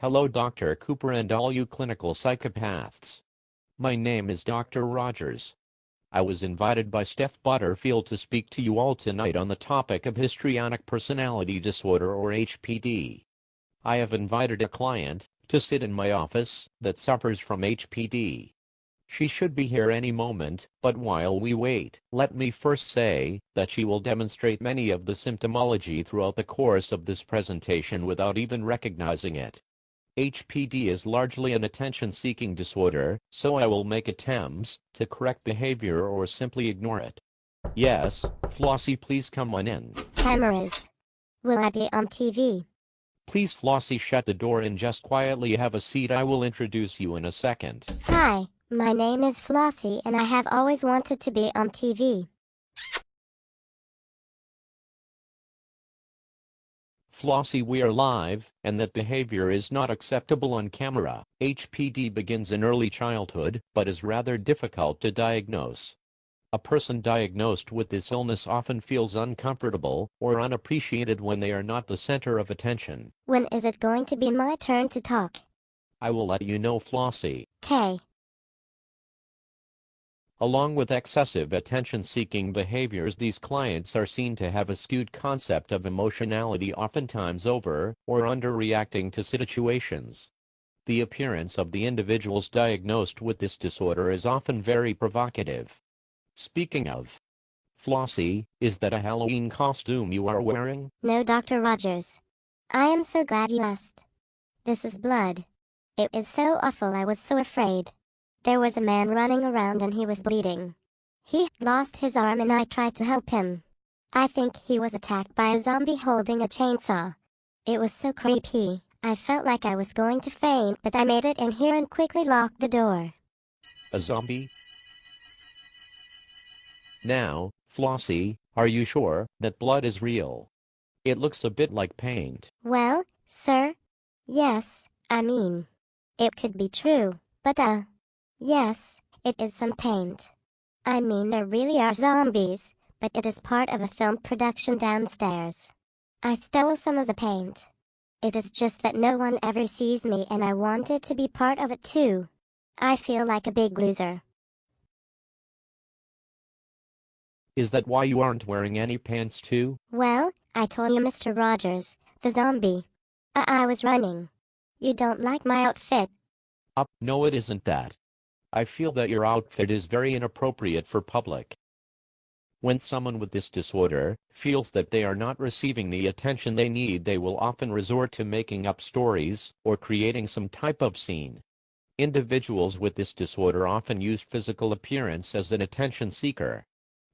Hello Dr. Cooper and all you clinical psychopaths. My name is Dr. Rogers. I was invited by Steph Butterfield to speak to you all tonight on the topic of histrionic personality disorder or HPD. I have invited a client to sit in my office that suffers from HPD. She should be here any moment, but while we wait, let me first say that she will demonstrate many of the symptomology throughout the course of this presentation without even recognizing it. HPD is largely an attention-seeking disorder, so I will make attempts to correct behavior or simply ignore it. Yes, Flossie, please come on in. Cameras. Will I be on TV? Please, Flossie, shut the door and just quietly have a seat. I will introduce you in a second. Hi, my name is Flossie and I have always wanted to be on TV. Flossie, we are live, and that behavior is not acceptable on camera. HPD begins in early childhood, but is rather difficult to diagnose. A person diagnosed with this illness often feels uncomfortable or unappreciated when they are not the center of attention. When is it going to be my turn to talk? I will let you know, Flossie. 'Kay. Along with excessive attention-seeking behaviors, these clients are seen to have a skewed concept of emotionality, oftentimes over or underreacting to situations. The appearance of the individuals diagnosed with this disorder is often very provocative. Speaking of, Flossie, is that a Halloween costume you are wearing? No, Dr. Rogers. I am so glad you asked. This is blood. It is so awful, I was so afraid. There was a man running around and he was bleeding. He lost his arm and I tried to help him. I think he was attacked by a zombie holding a chainsaw. It was so creepy. I felt like I was going to faint, but I made it in here and quickly locked the door. A zombie? Now, Flossie, are you sure that blood is real? It looks a bit like paint. Well, sir? Yes, I mean, it could be true, but yes, it is some paint. I mean, there really are zombies, but it is part of a film production downstairs. I stole some of the paint. It is just that no one ever sees me and I wanted to be part of it too. I feel like a big loser. Is that why you aren't wearing any pants too? Well, I told you, Mr. Rogers, the zombie. I was running. You don't like my outfit? No, it isn't that. I feel that your outfit is very inappropriate for public. When someone with this disorder feels that they are not receiving the attention they need, they will often resort to making up stories or creating some type of scene. Individuals with this disorder often use physical appearance as an attention seeker.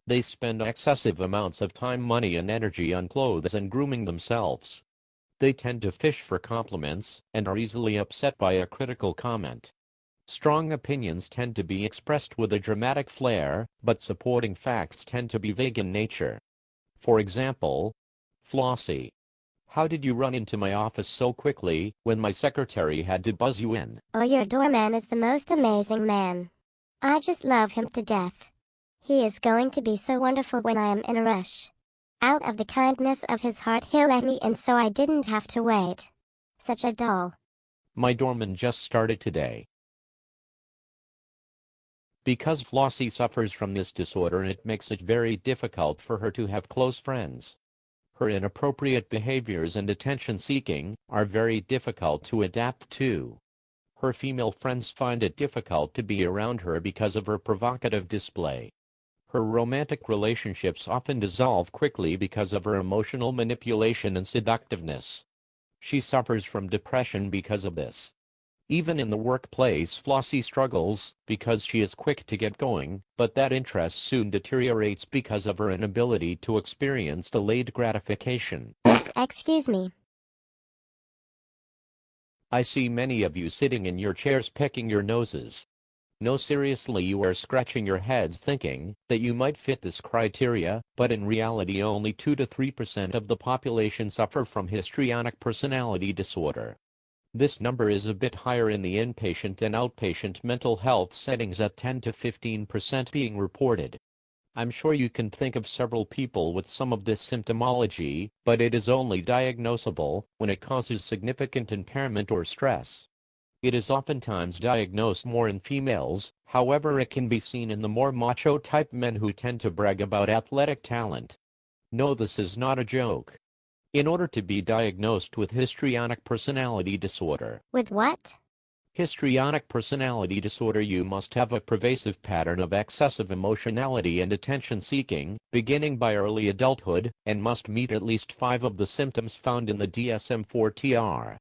They spend excessive amounts of time, money, and energy on clothes and grooming themselves. They tend to fish for compliments and are easily upset by a critical comment. Strong opinions tend to be expressed with a dramatic flair, but supporting facts tend to be vague in nature. For example, Flossie, how did you run into my office so quickly when my secretary had to buzz you in? Oh, your doorman is the most amazing man. I just love him to death. He is going to be so wonderful when I am in a rush. Out of the kindness of his heart, he'll let me in so I didn't have to wait. Such a doll. My doorman just started today. Because Flossie suffers from this disorder, it makes it very difficult for her to have close friends. Her inappropriate behaviors and attention-seeking are very difficult to adapt to. Her female friends find it difficult to be around her because of her provocative display. Her romantic relationships often dissolve quickly because of her emotional manipulation and seductiveness. She suffers from depression because of this. Even in the workplace, Flossie struggles because she is quick to get going, but that interest soon deteriorates because of her inability to experience delayed gratification. Excuse me. I see many of you sitting in your chairs picking your noses. No, seriously, you are scratching your heads thinking that you might fit this criteria, but in reality only 2 to 3% of the population suffer from histrionic personality disorder. This number is a bit higher in the inpatient and outpatient mental health settings, at 10 to 15% being reported. I'm sure you can think of several people with some of this symptomology, but it is only diagnosable when it causes significant impairment or stress. It is oftentimes diagnosed more in females, however it can be seen in the more macho-type men who tend to brag about athletic talent. No, this is not a joke. In order to be diagnosed with histrionic personality disorder. With what? Histrionic personality disorder, you must have a pervasive pattern of excessive emotionality and attention-seeking, beginning by early adulthood, and must meet at least 5 of the symptoms found in the DSM-4-TR.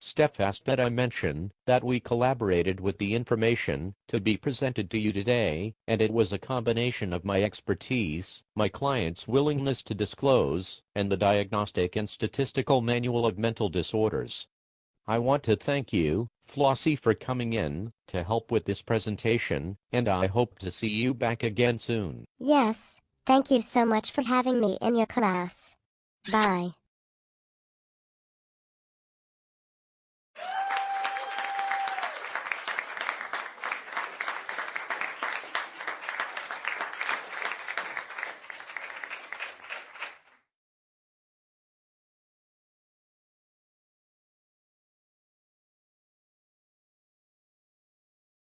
St3ph asked that I mention that we collaborated with the information to be presented to you today, and it was a combination of my expertise, my client's willingness to disclose, and the Diagnostic and Statistical Manual of Mental Disorders. I want to thank you, Flossie, for coming in to help with this presentation, and I hope to see you back again soon. Yes, thank you so much for having me in your class. Bye.